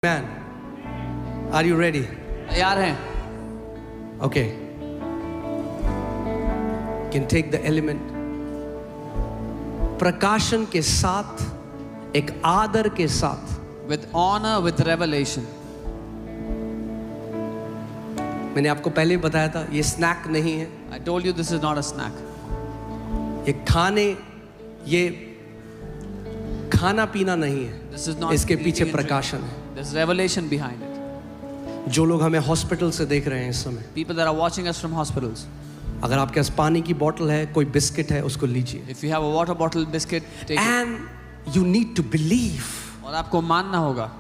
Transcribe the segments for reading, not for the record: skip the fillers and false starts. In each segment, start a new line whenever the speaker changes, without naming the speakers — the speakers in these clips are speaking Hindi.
Man, are you ready?
तैयार हैं?
Okay. Can take the element. प्रकाशन के साथ, एक आदर के साथ,
With honor, with revelation.
मैंने आपको पहले ही बताया था, ये स्नैक नहीं है,
I told you this is not a snack.
ये खाना पीना नहीं है,
This is not
इसके
eating
पीछे
and
प्रकाशन
drinking.
है।
There's revelation behind it.
जो लोग हमें हॉस्पिटल से देख रहे हैं इस समय,
People that are watching us from hospitals.
अगर आपके पास पानी की बोतल है, कोई बिस्किट है, उसको लीजिए।
If you have a water bottle, biscuit, take it.
And you need to believe.
और आपको मानना होगा।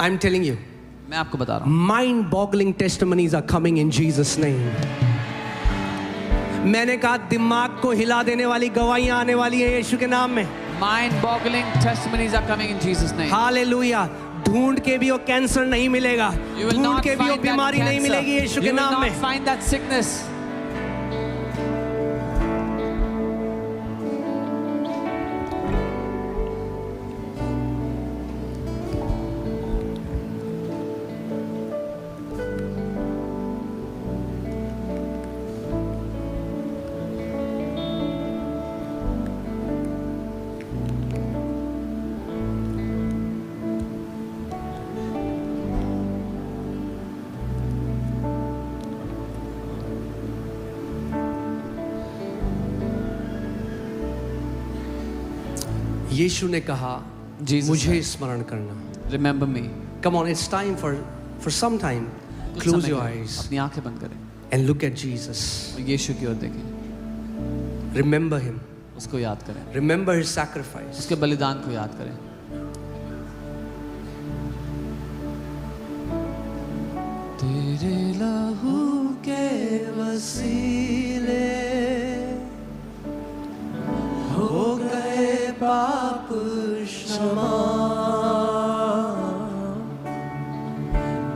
I'm telling you.
मैं आपको बता रहा हूँ।
Mind-boggling testimonies are coming in Jesus' name. मैंने कहा दिमाग को हिला देने वाली गवाहियां आने वाली है यीशु के नाम में।
Mind-boggling testimonies are coming in Jesus' name.
Hallelujah. ढूंढ के भी वो कैंसर नहीं मिलेगा,
You will
ढूंढ
not
के भी वो
find that
बीमारी नहीं
cancer.
मिलेगी यीशु के
You will
नाम
not
में।
find that sickness.
यीशु ने कहा
Jesus
मुझे स्मरण करना।
Remember me.
Come on, it's time for some time.
कुछ
Close
समय
your
के लिए
eyes
अपनी आंखें बंद करें
and look at Jesus.
और यीशु की ओर देखें।
Remember him.
उसको याद करें।
Remember his sacrifice.
उसके बलिदान को याद करें। तेरे लहू के वसीले
हो गए पाप क्षमा,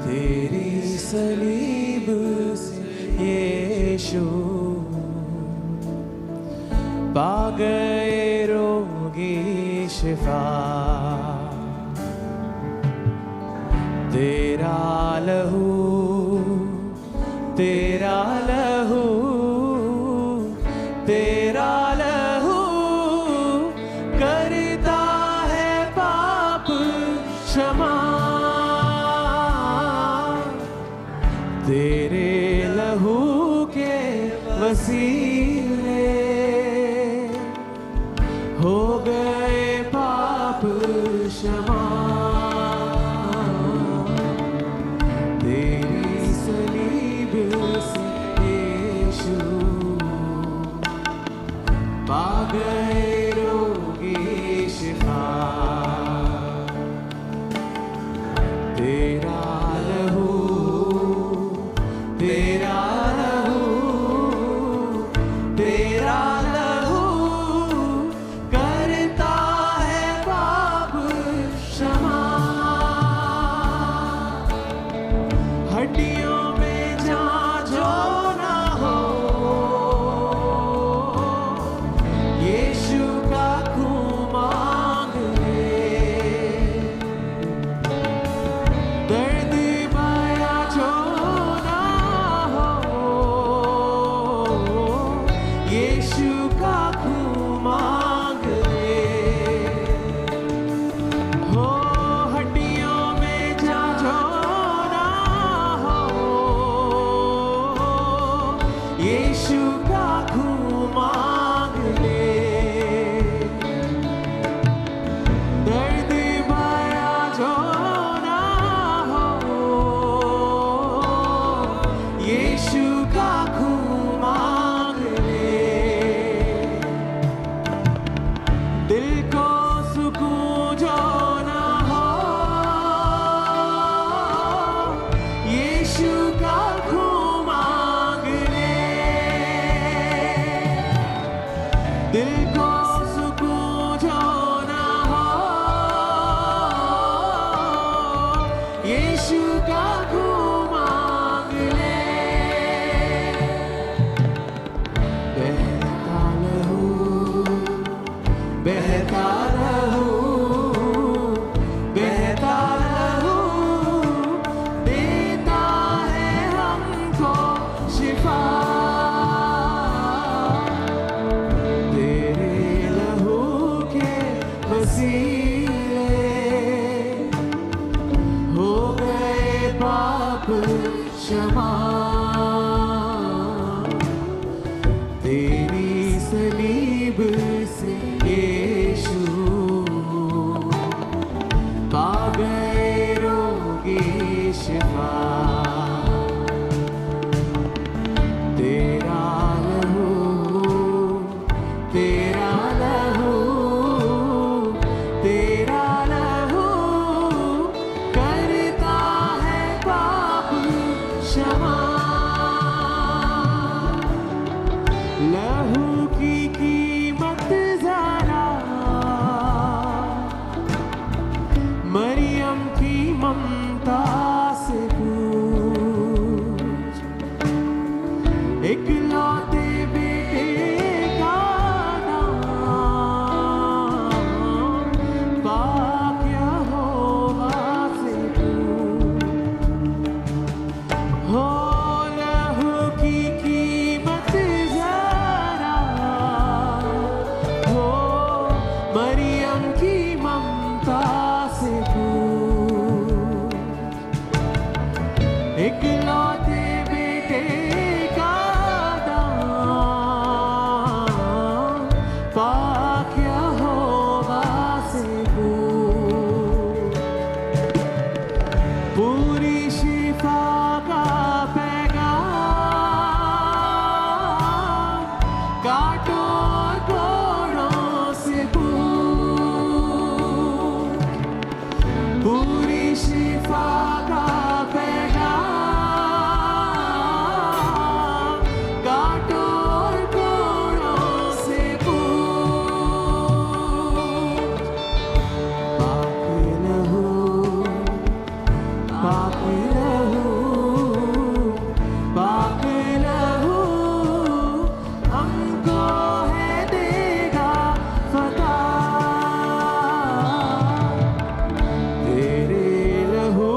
तेरी सलीब से यीशु पा गए रोगी शिफा, तेरा लहू तेरा लहू तेरा लहू करता है पाप क्षमा, तेरे लहू के वसीले हो गए पाप क्षमा, तेरी सलीब से यीशु पा गए रोगी शिफा, तेरा लहू तेरा लहू तेरा लहू करता है पाप क्षमा, हड्डियों में जहाँ जो ना हो, यीशु का खून मांग ले, दर्द माया जो ना हो, यीशु का खून मांग ले, हो हड्डियों में जहाँ जो ना हो, यीशु का खून मांग ले, दर्द माया जो ना हो, यीशु का खून मांग ले, दिल को सुकून जो ना हो, यीशु का खून मांग ले, दिल को सुकून जो ना हो, यीशु का खून मांग ले, बहता लहू
से पूछ, इकलौते बेटे का दान पाक यहोवा से पूछ, पूरी शिफा का पैगाम काटो कोड़ों से पूछ, पूरी शिफा का पैगाम काटो कोड़ों से पूछ, पाक लहू पाक लहू पाक लहू हमको है देगा फता, तेरे लहू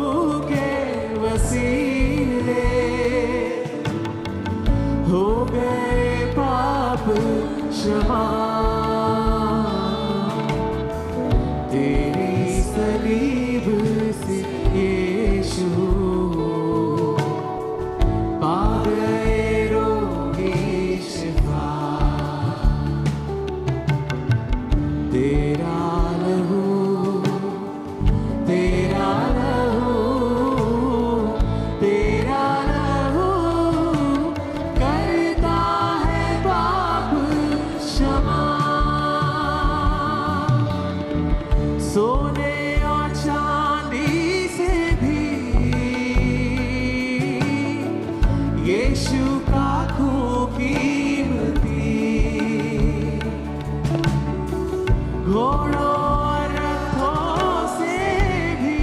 के वसीले हो गए पाप क्षमा, तेरी सलीब से यीशु पा गए रोगी शिफा, तेरा लहू तेरा लहू तेरा लहू करता है पाप क्षमा, सोने और चांदी से भी यीशु का खून कीमती, घोड़ों और रथों से भी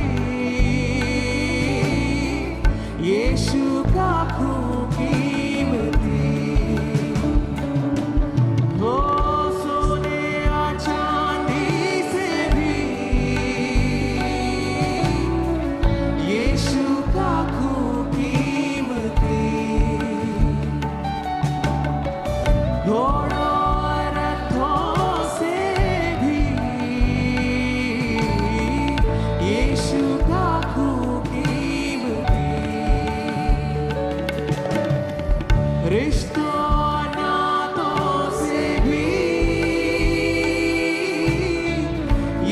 यीशु का खून कीमती, हो सोने और चांदी से भी यीशु का खून कीमती, घोड़ों और रथों से भी यीशु का खून कीमती, रिश्तों नातों से भी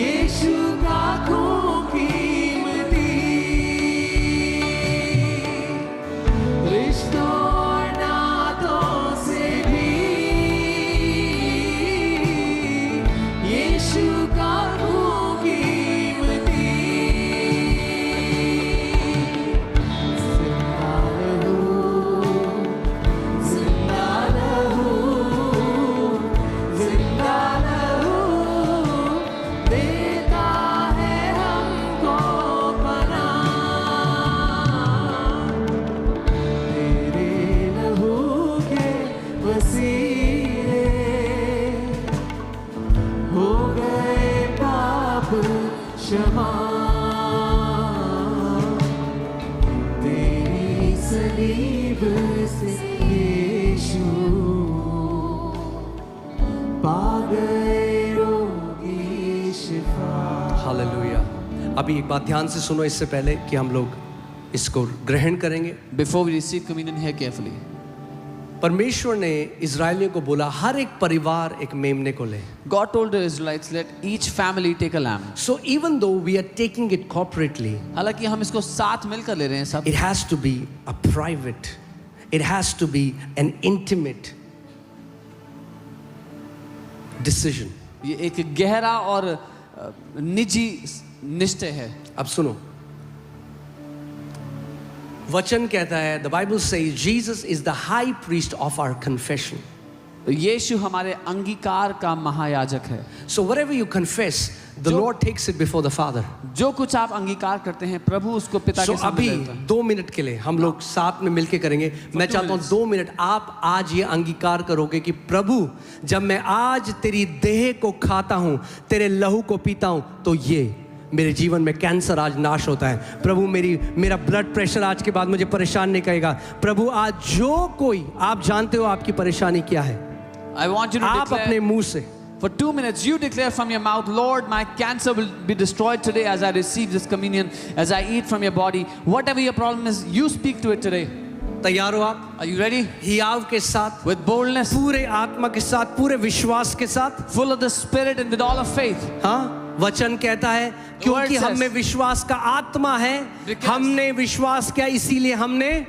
यीशु का खून कीमती, रिश्तों नातों से भी यीशु का खून कीमती, जिंदा लहू जिंदा लहू जिंदा लहू देता है हमको पनाह, तेरे लहू के वसीले हो गए पाप क्षमा, तेरी सलीब से यीशु पा गए रोगी शिफा।
हालेलुया। अभी एक बात ध्यान से सुनो इससे पहले कि हम लोग इसको ग्रहण करेंगे।
Before we receive communion, hear carefully.
परमेश्वर ने इजरायलियों को बोला हर एक परिवार एक मेमने को ले।
God told the Israelites, let each family take a lamb.
So even though we are taking it corporately,
हालांकि हम इसको साथ मिलकर ले रहे हैं सब,
it has to be a private, it has to be an intimate decision.
ये एक गहरा और निजी निश्चय है।
अब सुनो, वचन कहता है, the Bible says Jesus is the high priest of our confession.
यीशु हमारे अंगीकार का महायाजक है।
So whatever you confess, the Lord takes it before the Father.
जो कुछ आप अंगीकार करते हैं प्रभु उसको पिता
So
के सामने
अभी
लेता है।
2 मिनट के लिए हम लोग साथ में मिलके करेंगे। मैं चाहता हूँ 2 मिनट आप आज ये अंगीकार करोगे कि प्रभु जब मैं आज तेरी देह को खाता हूँ, तेरे लहू को पीता हूँ, तो ये मेरे जीवन में कैंसर आज नाश होता है। प्रभु मेरा ब्लड प्रेशर आज के बाद मुझे परेशान नहीं करेगा। प्रभु आज जो कोई, आप जानते हो आपकी परेशानी क्या है,
I want you to
आप
declare
अपने मुंह से
For 2 minutes, you declare from your mouth, Lord, my cancer will be destroyed today as I receive this communion, as I eat from your body. Whatever your problem is, you speak to it today.
तैयार हो आप?
Are you ready?
हियाव के साथ,
With boldness,
पूरे आत्मा के साथ, पूरे विश्वास के साथ.
full of the Spirit and with all of faith.
हाँ, वचन कहता है क्योंकि
says-
हम में विश्वास का आत्मा है,
Because-
हमने विश्वास किया इसीलिए हमने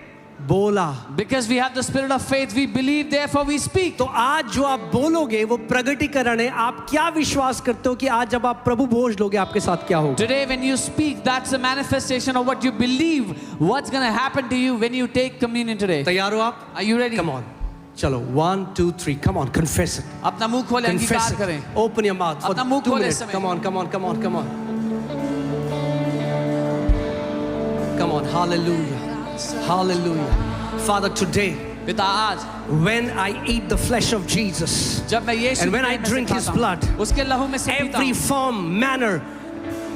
बोला.
Because we have the spirit of faith, we believe, therefore we speak.
तो आज जो आप बोलोगे वो प्रगटीकरण है. आप क्या विश्वास करते हो कि आज जब आप प्रभु भोज लोगे आपके साथ क्या होगा?
Today when you speak, that's a manifestation of what you believe. What's going to happen to you when you take communion today?
तैयार हो आप?
Are you ready?
Come on. चलो 1 2 3 come on, confess it.
अपना मुंह खोले,
Confess
अंगीकार
it.
करें.
Open your mouth for
अपना मुंह
2
खोले
minutes.
इस समय.
Come on, come on, come on, come on. Come on, hallelujah. Hallelujah. Father, today
पिता आज
when I eat the flesh of Jesus
जब मैं यीशु
and when
के
I
देह में से
drink his
खाता हूं,
blood,
उसके लहू में से पीता
every
हूं,
form, manner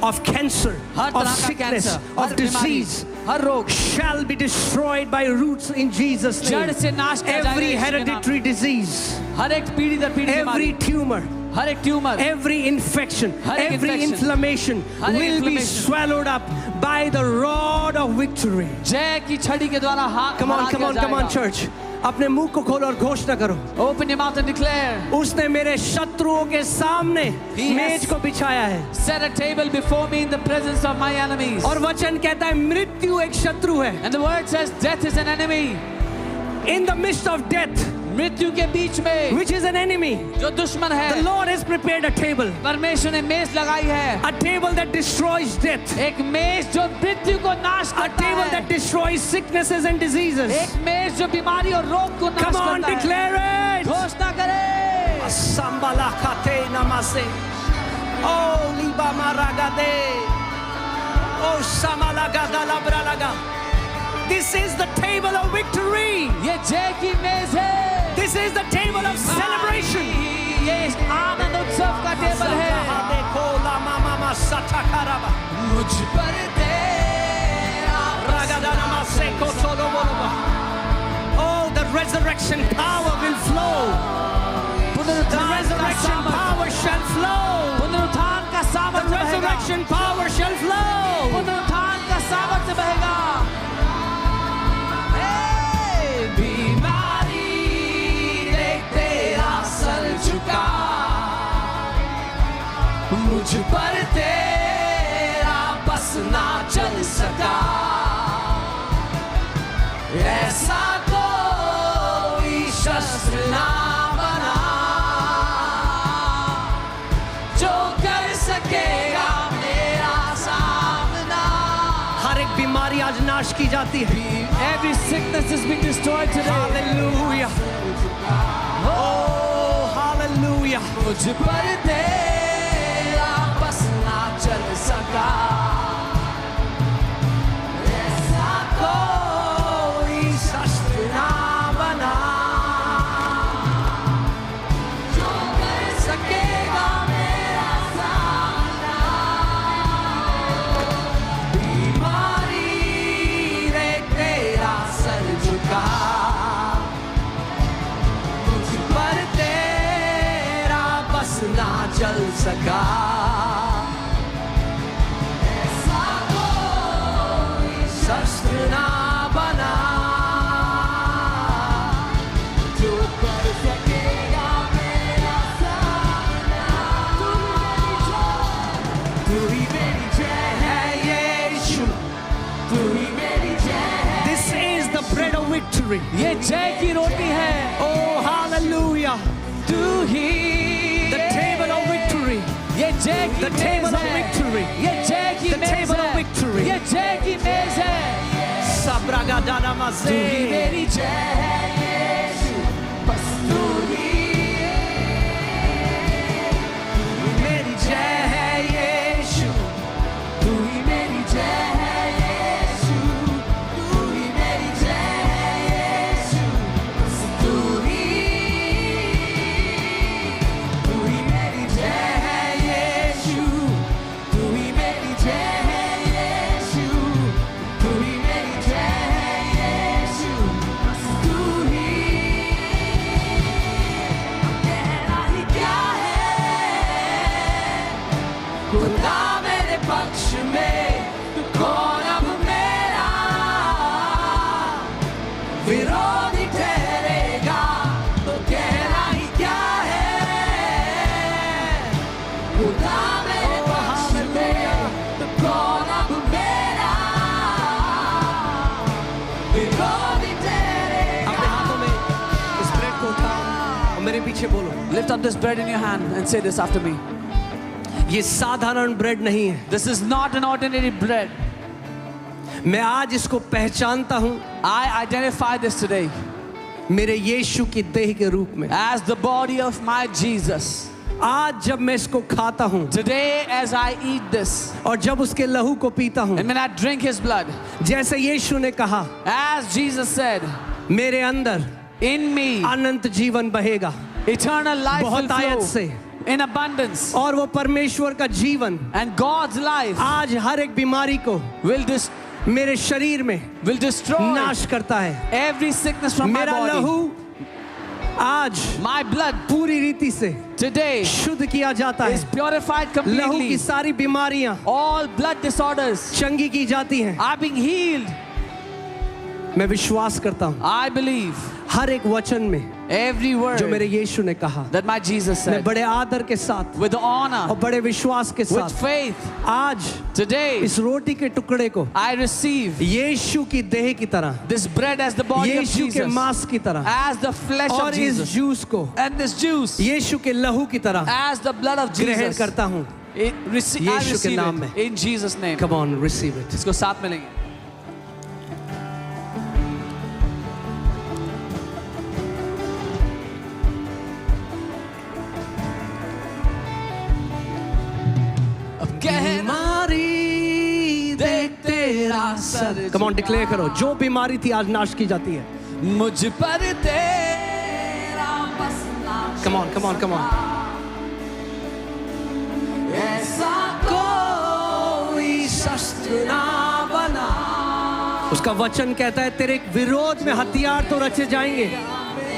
of cancer,
her
of
तरह का
sickness,
कैंसर,
of
हर बीमारी,
disease
हर रोग
shall be destroyed by roots in Jesus'
जड़
name.
से नाश किया जाएगा
Every
यीशु के नाम में.
hereditary disease,
हर एक पीढ़ी दर पीढ़ी
every
बीमारी,
tumor,
हर एक ट्यूमर,
every infection,
हर एक
every
infection,
inflammation
हर एक
will be
inflammation,
swallowed up by the rod of victory.
जय की छड़ी के द्वारा हाथ
Come on,
हरा
come
दिया
on, come on,
जाएगा.
church. अपने मुंह को खोलो और घोषणा करो.
Open your mouth and declare.
उसने मेरे शत्रुओं के सामने
He has-
मेज को बिछाया है.
Set a table before me in the presence of my enemies.
और वचन कहता है मृत्यु एक शत्रु है.
And the word says death is an enemy.
In the midst of death,
मृत्यु के बीच में
which is an enemy,
जो दुश्मन
the
है,
Lord has prepared a table.
परमेश्वर ने मेज लगाई है.
A table that destroys death.
एक मेज जो मृत्यु को नाश
A
करता
table
है.
that destroys sicknesses and diseases.
एक मेज जो बीमारी और रोग को नाश
Come on,
करता है.
declare it.
घोषणा करे.
Sambalakate namase. Oh, liba maragade. Oh, samalagada labralaga. This is the table of victory.
ये जय की मेज है.
This is the table of celebration.
ये आनंद उत्सव का टेबल है. मुझ पर तेरा
Oh, the resurrection power will flow. The resurrection power shall flow.
पुनरुत्थान का
The
सामर्थ्य बहेगा.
resurrection power shall flow.
पुनरुत्थान का सामर्थ्य बहेगा. हे बीमारी देख तेरा सर झुका, मुझ पर तेरा बस ना चल सका. ऐसा कोई शस्त्र ना बना जो कर सकेगा मेरा सामना.
हर एक बीमारी आज नाश की जाती है.
Every sickness is being destroyed today.
Hallelujah. Oh, hallelujah.
मुझ पर तेरा बस ना चल सका. ऐसा कोई शस्त्र ना बना जो कर सकेगा मेरा सामना. बीमारी रे तेरा सर झुका, मुझ पर तेरा बस ना चल सका. ऐसा कोई शस्त्र ना बना जो कर सकेगा मेरा सामना. तू ही मेरी जय है यीशु, तू ही मेरी जय है.
This is the bread of victory.
ये जय की रोटी है.
Oh, hallelujah.
तू ही
The table of victory.
ये जय की
The
मेज
table of
है.
victory.
ये जय की
The
मेज
table
है.
of victory.
ये जय की मेज है.
Sabragadana
तू ही
maze.
मेरी जय है यीशु, बस तू ही मेरी जय है यीशु, तू ही मेरी जय है यीशु, तू ही मेरी जय है यीशु, बस तू ही मेरी जय है यीशु, तू ही मेरी जय है यीशु, तू ही मेरी जय है यीशु, बस तू ही. कहना ही क्या है
पीछे बोलो,
Lift up this bread in your hand and say this after me.
ये साधारण ब्रेड नहीं है,
This is not an ordinary bread.
मैं आज इसको पहचानता हूं
I identify this today
मेरे यीशु की देह के रूप में।
as the body of my Jesus.
आज जब मैं इसको खाता हूं
Today as I eat this
और जब उसके लहू को पीता हूं,
and when I drink his blood,
जैसे यीशु ने कहा,
as Jesus said,
मेरे अंदर
in me
अनंत जीवन बहेगा
eternal life will
बहुतायत
flow
से,
in abundance,
और वो परमेश्वर का जीवन
and God's life
आज हर एक बीमारी को मेरे शरीर में
will destroy
नाश करता है।
every sickness from my
मेरा
body.
लहू आज
My blood
पूरी रीति से
today
शुद्ध किया जाता
is
है।
purified
लहू की
completely.
सारी बीमारियां
All blood disorders
चंगी की जाती हैं।
are being healed.
मैं विश्वास करता हूं
I believe
हर एक वचन में
every
जो मेरे
word
यीशु ने कहा,
that my Jesus
मैं
said
बड़े आदर के साथ
with
और
honor,
बड़े विश्वास के
with
साथ
faith.
आज
Today
इस रोटी के टुकड़े को
I receive
यीशु की देह की तरह,
this bread as the body of
यीशु के
Jesus,
मांस की तरह,
as the flesh
और
of
इस
Jesus,
जूस को
and this juice
यीशु के लहू की तरह
as the blood of
ग्रहण
Jesus.
करता हूं।
I
यीशु के
receive
नाम में।
it in Jesus' name.
Come on, receive it.
इसको साथ में लेंगे. अब
बीमारी देख तेरा सर। Come on, declare करो, जो बीमारी थी आज नाश की जाती है।
मुझ पर तेरा बसना
Come on, come on, come on.
ऐसा कोई शस्त्र ना बना.
उसका वचन कहता है तेरे विरोध में हथियार तो रचे जाएंगे,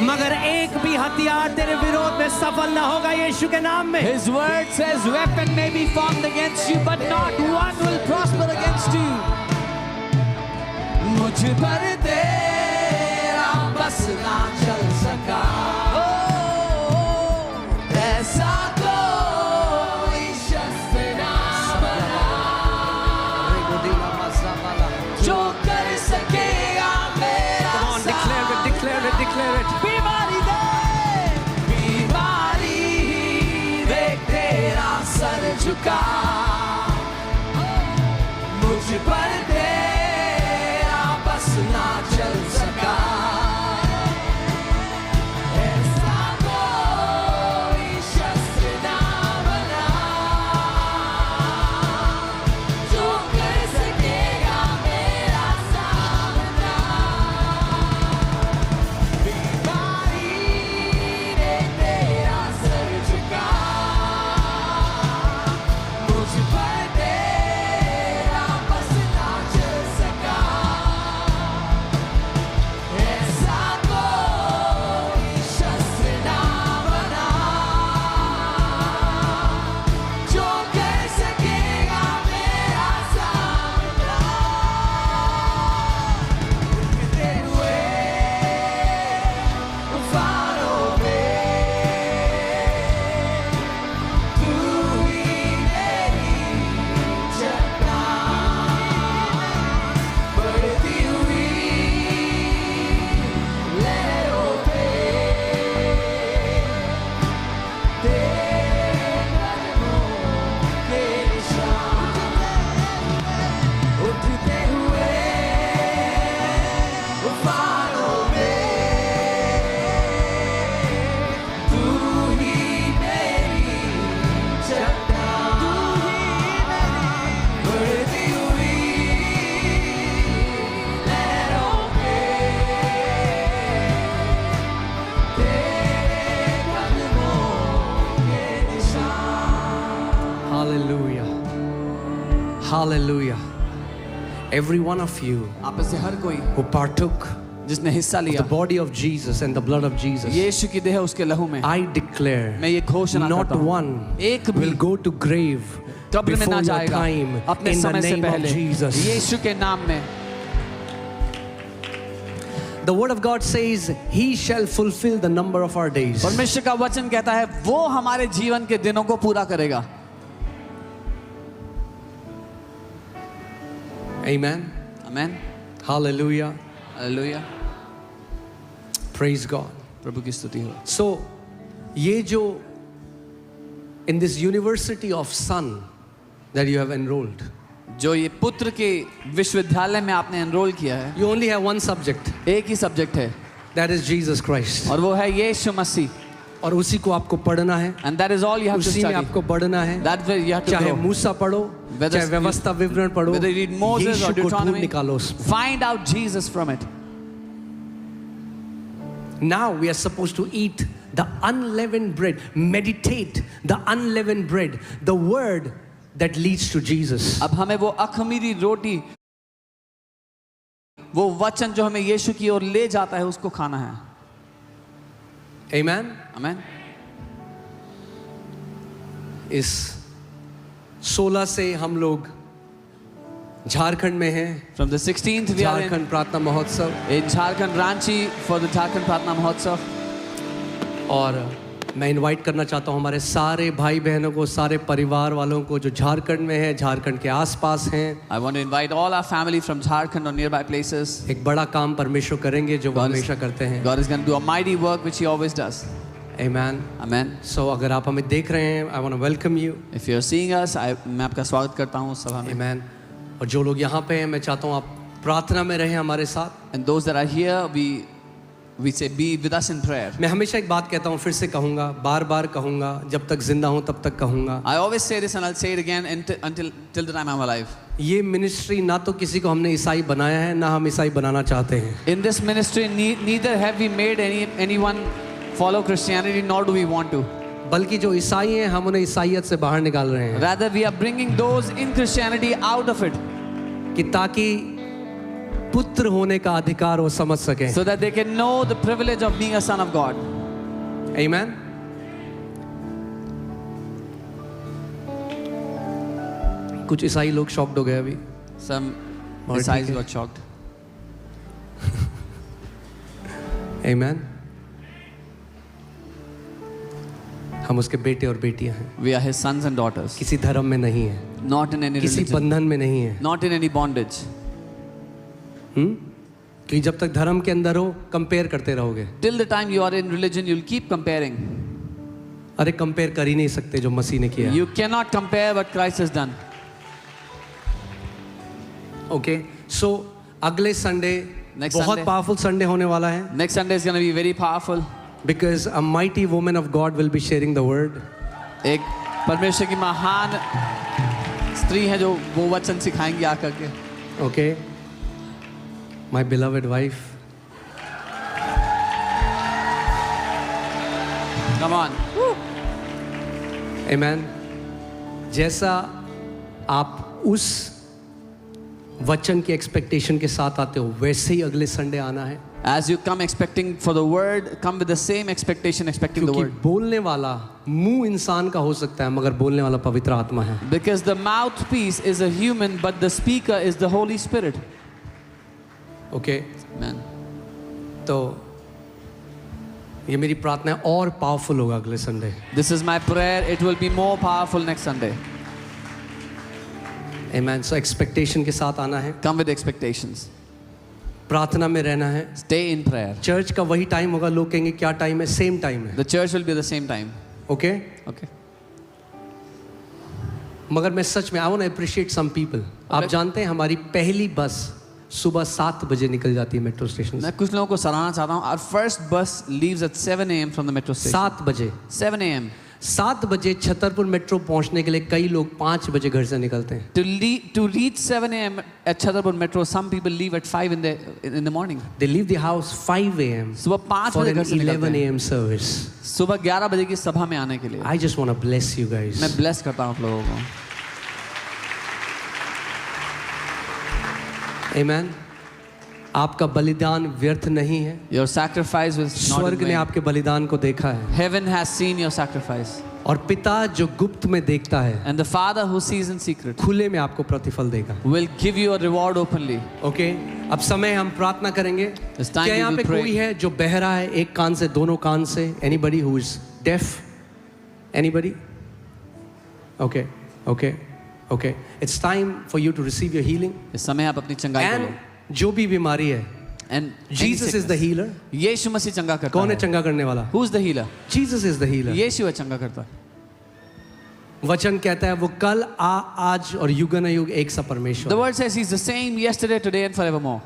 मगर एक भी हथियार तेरे विरोध में सफल ना होगा यीशु के नाम में।
His word says weapon may be formed against you but not one will prosper against you. मुझ पर तेरा बस ना चल सका. ऐसा कोई शस्त्र ना बना जो कर सकेगा मेरा
Come on, declare it, declare it, declare it.
बीमारी देख तेरा सर झुका. मुझ पर तेरा बस ना चल सका. ऐसा कोई शस्त्र ना बना जो कर सकेगा मेरा सामना. बीमारी ने तेरा सर झुका. मुझ पर तेरा बस ना चल सका. ऐसा कोई शस्त्र ना बना जो कर सकेगा मेरा सामना. उठते हुए तूफानों में तू ही मेरी चट्टान. बढ़ती हुई लहरों पे तेरे कदमों के निशान. उठते हुए तूफानों में तू ही मेरी चट्टान. बढ़ती हुई लहरों पे तेरे कदमों के निशान.
Hallelujah. Hallelujah. Every one of you
आप में से हर कोई
who partook
जिसने हिस्सा
of
लिया
the body of Jesus and the blood of Jesus,
यीशु की देह उसके लहू में,
I declare
मैं ये घोषणा
not
करता हूँ,
one
एक भी
will go to grave
कब्र में ना
before your
जाएगा
time
अपने
in the
समय से
name of
पहले
Jesus.
यीशु के नाम में.
The word of God says he shall fulfill the number of our days.
परमेश्वर का वचन कहता है वो हमारे जीवन के दिनों को पूरा करेगा.
Amen.
आमेन.
Hallelujah.
हालेलुया.
Praise God.
प्रभु की स्तुति हो.
So ये जो in this university of son that you have enrolled,
जो ये पुत्र के विश्वविद्यालय में आपने एनरोल किया है,
you only have one subject,
एक ही सब्जेक्ट है
that is Jesus Christ.
और वो है यीशु मसीह.
और उसी को आपको पढ़ना है,
And that is all you have to
उसी में
study.
आपको बढ़ना है.
That's where you have to
चाहे
grow.
मूसा पढ़ो,
Whether
चाहे व्यवस्था विवरण पढ़ो,
Whether you read Moses or
यीशु को ढूंढ
Deuteronomy,
निकालो उसमें.
find out Jesus from it.
Now we are supposed to eat the unleavened bread, meditate the unleavened bread, the word that leads to Jesus.
अब हमें वो अखमीरी रोटी, वो वचन जो हमें यीशु की ओर ले जाता है, उसको खाना है.
Amen.
आमेन.
इस 16 से हम लोग झारखंड में हैं.
From the 16th we are
Jharkhand प्रार्थना महोत्सव.
in Jharkhand Ranchi for the Jharkhand Pratna Mahotsav.
और मैं इनवाइट करना चाहता हूँ हमारे सारे भाई बहनों को, सारे परिवार वालों को जो झारखंड में हैं, झारखंड के आसपास हैं.
I want to invite all our family from Jharkhand or nearby places.
एक बड़ा काम परमेश्वर करेंगे जो वो
God is-
हमेशा करते हैं.
God is going to do a mighty work which He always does.
Amen.
Amen.
So अगर आप हमें देख रहे हैं, I want to welcome you.
If you are seeing us, मैं आपका स्वागत करता हूँ सभा में.
Amen. और जो लोग यहाँ पे हैं, मैं चाहता हूँ आप प्रार्थना में रहें हमारे साथ.
And those that are here, we say be with us in prayer.
मैं हमेशा एक बात कहता हूँ, फिर से कहूँगा, बार बार कहूँगा, जब तक जिंदा हूँ तब तक कहूँगा.
I always say this and I'll say it again till the time I'm alive.
ये मिनिस्ट्री ना तो किसी को हमने ईसाई बनाया है, ना हम ईसाई बनाना चाहते हैं.
In this ministry, neither have we made anyone follow Christianity, nor do we want to.
बल्कि जो ईसाई हैं, हम उन्हें ईसाइयत से बाहर निकाल रहे हैं.
Rather, we are bringing those in Christianity out of it,
कि ताकि पुत्र होने का अधिकार वो समझ सकें.
so that they can know the privilege of being a son of God.
Amen. कुछ ईसाई लोग शॉक्ड हो गए अभी.
Some
और
disciples
ठीक है.
got shocked.
Amen. हम उसके बेटे और बेटियां हैं.
We are His sons and daughters,
किसी धर्म में नहीं है,
not in any
किसी
religion,
बंधन में नहीं है.
not in any bondage.
कि जब तक धर्म के अंदर हो, कंपेयर करते रहोगे.
Till the time you are in religion, you'll keep comparing.
अरे कंपेयर कर ही नहीं सकते जो मसीह ने किया.
You cannot compare what Christ has done.
Okay, so अगले संडे
Next
बहुत
Sunday.
पावरफुल संडे होने वाला है.
Next Sunday is going to be very powerful.
Because a mighty woman of God will be sharing the word.
एक परमेश्वर की महान स्त्री है जो वो वचन सिखाएंगी आकर के.
Okay, my beloved wife.
Come on.
Amen. जैसा आप उस वचन की एक्सपेक्टेशन के साथ आते हो, वैसे ही अगले संडे आना है.
As you come expecting for the word, come with the same expectation, expecting the
क्योंकि
word.
बोलने वाला मुंह इंसान का हो सकता है, मगर बोलने वाला पवित्र आत्मा है.
Because the mouthpiece is a human, but the speaker is the Holy Spirit.
Okay,
Amen.
तो ये मेरी प्रार्थना है, और पावरफुल होगा अगले Sunday.
This is my prayer. It will be more powerful next Sunday.
Amen. So expectation के साथ आना है,
Come with expectations.
प्रार्थना में रहना है.
Stay in prayer.
चर्च का वही टाइम होगा, लोग कहेंगे क्या टाइम है, सेम टाइम है.
The church will be the same time.
Okay,
Okay.
मगर मैं सच में I want to appreciate some people. आप जानते हैं हमारी पहली बस सुबह 7 बजे निकल जाती है मेट्रो स्टेशन से.
मैं कुछ लोगों को सराहना चाहता हूँ. Our first bus leaves at 7 a.m. from the metro station.
7 बजे.
7 a.m.
7 बजे छतरपुर मेट्रो पहुंचने के लिए कई लोग 5 बजे घर से निकलते हैं.
To reach 7 a.m. at Chhatarpur Metro, some people leave at 5 in the morning.
They leave the house 5 a.m.
सुबह 5
for
बजे
an
घर से
11
निकलते हैं.
a.m. service.
सुबह 11 बजे की सभा में आने के लिए.
I just want to bless you guys.
मैं bless करता हूँ आप लोगों को.
Amen. आपका बलिदान व्यर्थ नहीं है.
Your sacrifice was not in
स्वर्ग ने
vain.
आपके बलिदान को देखा है.
Heaven has seen your sacrifice.
और पिता जो गुप्त में देखता है,
And the Father who sees in secret
खुले में आपको प्रतिफल देगा.
will give you a reward openly.
Okay, अब समय हम प्रार्थना करेंगे.
It's time
क्या
we
यहाँ
will
पे
pray.
कोई है जो बहरा है, एक कान से, दोनों कान से? Anybody who is deaf? Anybody? Okay, okay, okay. It's time for you to receive your healing.
इस समय आप अपनी चंगाई
And
करो.
जो भी बीमारी है,
And
Jesus is the healer.
यीशु मसीह चंगा करता
कौन है
है.
चंगा करने वाला?
Who's the healer?
Jesus is the healer.
यीशु है चंगा करता है.
वचन कहता है वो कल आज और युगानुयुग एक सा
The
परमेश्वर.
word says he's the same yesterday, today and forevermore.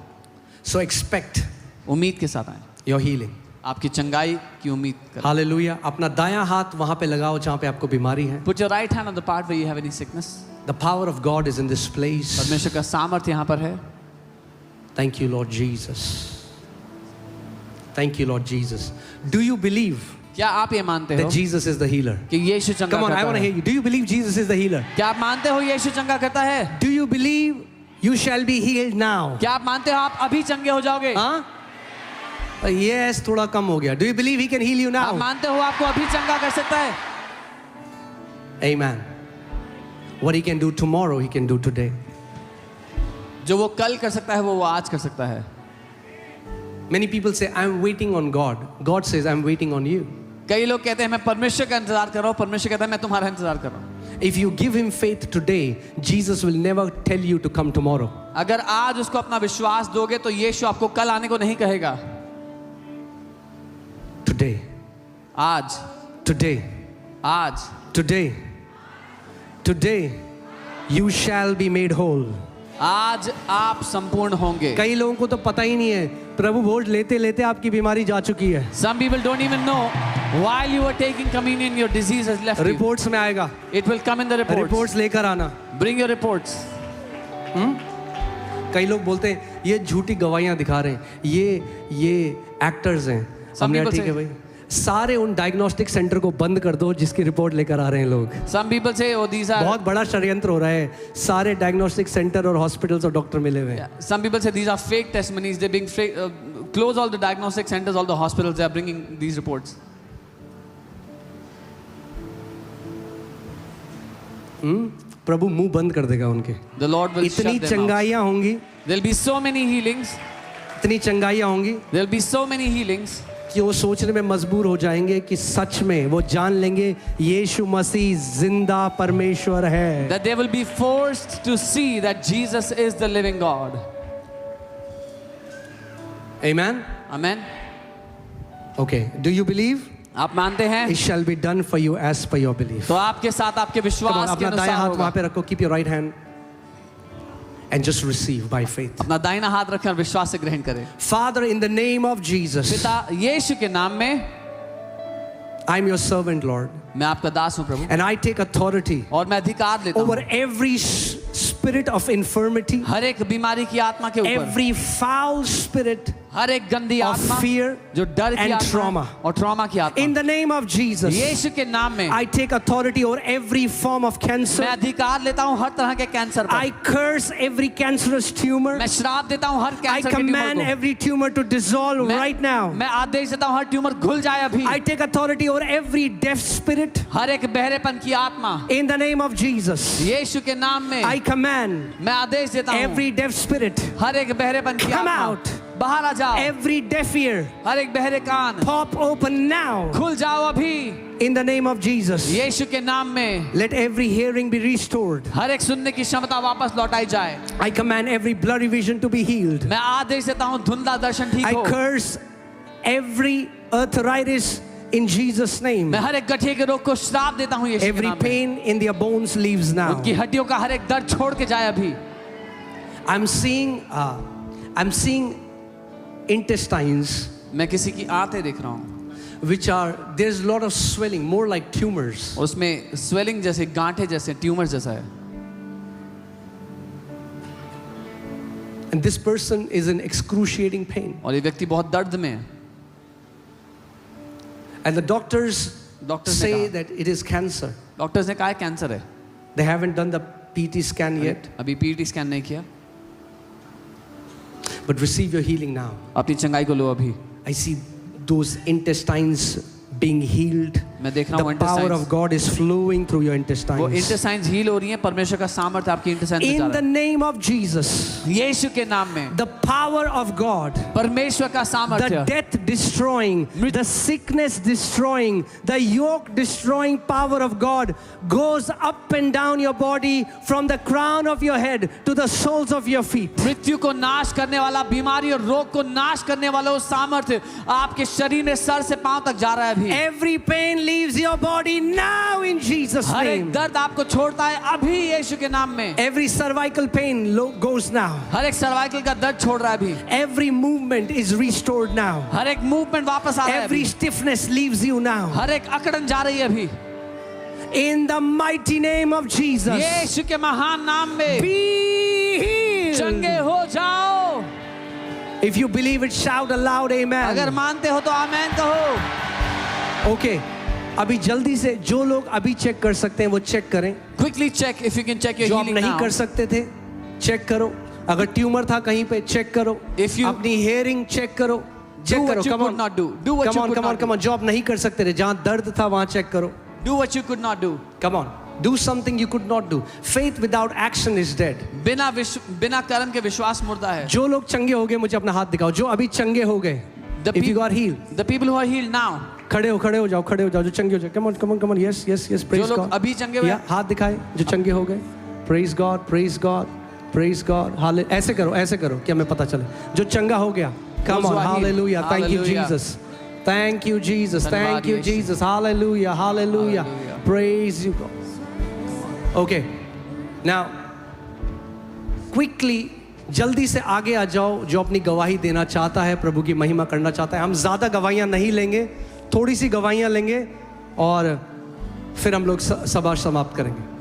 So expect
उम्मीद के साथ आए.
your healing.
आपकी चंगाई की उम्मीद करें.
हालेलुया. अपना दायां हाथ वहां पे लगाओ जहां पे आपको बीमारी है.
Put your right hand on the part where you have any sickness.
The power of God is in this place.
परमेश्वर का सामर्थ्य यहाँ पर है.
Thank you, Lord Jesus. Thank you, Lord Jesus. Do you believe
क्या आप ये मानते हो
that Jesus is the healer?
कि यीशु चंगा
Come on, I
करता
want to
है?
hear you. Do you believe Jesus is the healer?
क्या आप मानते हो यीशु चंगा करता है?
Do you believe you shall be healed now?
क्या आप मानते हो आप अभी चंगे हो जाओगे?
हाँ? Yes, थोड़ा कम हो गया. Do you believe he can heal you
आप
now?
मानते हो आपको अभी चंगा कर सकता है?
Amen. What he can do tomorrow, he can do today.
जो वो कल कर सकता है वो आज कर सकता है.
Many people say, I'm waiting on God. God says, I'm waiting on you.
कई लोग कहते हैं मैं परमेश्वर का इंतजार कर रहा हूँ. परमेश्वर कहता है मैं तुम्हारा इंतजार कर रहा हूँ.
If you give him faith today, Jesus will never tell you to come tomorrow.
अगर आज उसको अपना विश्वास दोगे तो यीशु आपको कल आने को नहीं कहेगा.
Today,
आज
today,
आज
today, today, you shall be made whole.
आज आप संपूर्ण होंगे.
कई लोगों को तो पता ही नहीं है, प्रभु भोज लेते लेते आपकी बीमारी जा चुकी है.
Some people don't even know while you are taking communion your disease has left you.
Reports में आएगा.
It will come in the reports.
Reports लेकर आना.
Bring your reports.
कई लोग बोलते हैं ये झूठी गवाहियां दिखा रहे हैं, ये एक्टर्स हैं.
Some
हमने
people
ठीक है
say-
भाई, सारे उन डायग्नोस्टिक सेंटर को बंद कर दो जिसकी रिपोर्ट लेकर आ रहे हैं लोग.
Some people say oh these are
बहुत बड़ा षड्यंत्र हो रहा है. सारे डायग्नोस्टिक सेंटर और हॉस्पिटल्स और डॉक्टर मिले हुए हैं.
some people say these are fake testimonies. They're being fake, close all the diagnostic centers, all the hospitals. They are bringing these reports.
प्रभु मुंह बंद कर देगा उनके.
The Lord will
इतनी
shut them out.
चंगाइयां होंगी,
There'll be so many healings.
इतनी चंगाइयां होंगी
There'll be so many healings
कि वो सोचने में मजबूर हो जाएंगे कि सच में वो जान लेंगे यीशु मसीह जिंदा परमेश्वर है.
that they will be forced to see that Jesus is the living God.
Amen.
Amen.
Okay. Do you believe?
आप मानते हैं?
It shall be done for you as per your belief.
तो आपके साथ आपके
Come on,
विश्वास के
अपना दायां
अनुसार
हाथ
होगा.
वहां पे रखो. Keep your right hand and just receive by faith.
अपना दाहिना हाथ रखें और विश्वास से ग्रहण करें.
Father, in the name of Jesus,
पिता यीशु के नाम में
I'm your servant, Lord,
मैं आपका दास हूं प्रभु.
and I take authority
और मैं अधिकार लेता
over
हूं
every spirit of infirmity,
हर एक बीमारी की आत्मा के ऊपर.
every foul spirit
हर एक गंदी
of
आत्मा
fear
जो डर की
and
आत्मा
trauma.
और ट्रॉमा की आत्मा.
In the name of Jesus,
यीशु के नाम में
I take authority over every form of
मैं
cancer.
अधिकार लेता हूं हर तरह के कैंसर पर.
I curse every cancerous tumor.
मैं श्राप देता हूं हर
I
कैंसर के
command
ट्यूमर को.
every tumor to dissolve right now.
मैं आदेश देता हूं हर ट्यूमर घुल जाए अभी.
I take authority over every deaf spirit.
हर एक बहरेपन की आत्मा
In the name of Jesus,
यीशु के नाम में
I command
मैं आदेश देता हूं
every deaf spirit,
हर एक बहरेपन की
come
आत्मा
out.
बाहर आ जाओ.
every deaf ear,
हर एक बहरे कान
pop open now.
खुल जाओ अभी
In the name of Jesus,
यीशु के नाम में.
let every hearing be restored.
हर एक सुनने की क्षमता वापस लौटाई जाए.
I command every blurry vision to be healed.
मैं आदेश देता हूं धुंधला दर्शन ठीक
I
हो.
curse every arthritis in Jesus' name.
मैं हर एक गठिया के रोग को श्राप देता हूं यीशु के
Every
नाम में.
pain in their bones leaves now.
उनकी हड्डियों का हर एक दर्द छोड़ के जाए अभी.
I'm seeing intestines
मैं किसी की आंतें देख रहा हूं.
which are, there's a lot of swelling, more like tumors.
उसमें स्वेलिंग जैसे गांठे जैसे ट्यूमर जैसा है.
And this person is in excruciating pain.
और ये व्यक्ति बहुत दर्द में है.
And the doctors
डॉक्टर्स ने
say
कहा
that it is cancer.
Doctors ने कहा है कैंसर है.
They haven't done the PT scan yet,
अभी पीटी स्कैन नहीं किया.
but receive your healing now.
अपनी चंगाई को लो अभी.
I see those intestines being healed.
मैं देख रहा
The
हूँ
power of
intestines,
God is flowing through your
वो
intestines.
इंटेस्टाइन्स हील हो रही हैं, परमेश्वर का सामर्थ्य आपकी इंटेस्टाइन में जा
In
रहा
the name of Jesus,
है। यीशु के नाम में
the power of God,
परमेश्वर का
the
सामर्थ्य,
death destroying, the sickness destroying, the yoke destroying power of God goes up and down your body from the crown of your head to the soles of your feet.
मृत्यु को नाश करने वाला, बीमारी और रोग को नाश करने वाला वो सामर्थ्य आपके शरीर में सर से पांव तक जा रहा है अभी।
Every pain leaves your body now in Jesus'
हर एक
name.
दर्द आपको छोड़ता है अभी यीशु के नाम में।
Every cervical pain goes now.
हर एक सर्वाइकल का दर्द छोड़ रहा है अभी।
Every movement is restored now.
हर एक मूवमेंट वापस आ रहा है
Every
अभी।
stiffness leaves you now.
हर एक अकड़न जा रही है अभी।
In the mighty name of Jesus,
यीशु के महान नाम में
be healed.
चंगे हो जाओ।
If you believe it, shout aloud,
अगर
amen.
मानते हो तो आमेन कहो।
Okay, अभी जल्दी से जो लोग अभी चेक कर सकते हैं वो चेक करें।
Quickly check if you can check your
जो आप
हीलिंग
नहीं
नाउ।
कर सकते थे चेक करो। अगर ट्यूमर था कहीं पे चेक करो।
If you-
अपनी हेयरिंग चेक करो। चेक
what
करो।
you
Come
could
on,
not do. Do what you
come on,
could
come on,
not
come on. जो आप नहीं कर सकते थे, जहाँ दर्द था वहाँ चेक करो।
Do what you could not do.
Come on, do something you could not do. Faith without action is dead.
बिना कर्म के विश्वास मुर्दा है।
जो लोग चंगे हो गए मुझे अपना हाथ दिखाओ। जो अभी चंगे हो गए, if you are healed,
The people who are healed now,
खड़े हो जाओ जो चंगे हो जाओ। Come on, come on, come on. Yes, yes, yes. Praise
जो लोग
God.
अभी चंगे हुए
या हाथ दिखाए जो चंगे हो गए। Praise God, praise God, praise God. ऐसे करो कि हमें पता चले जो चंगा हो गया। Come
Those who
on,
are healed.
hallelujah. Thank you,
Hallelujah.
Jesus. Thank you, Jesus. Thank you,
धन्यवाद,
Jesus. Hallelujah, hallelujah.
Hallelujah.
Praise you, God. Okay, now quickly जल्दी से आगे आ जाओ जो अपनी गवाही देना चाहता है, प्रभु की महिमा करना चाहता है। हम ज़्यादा गवाहियाँ नहीं लेंगे, थोड़ी सी गवाहियाँ लेंगे और फिर हम लोग सभा समाप्त करेंगे।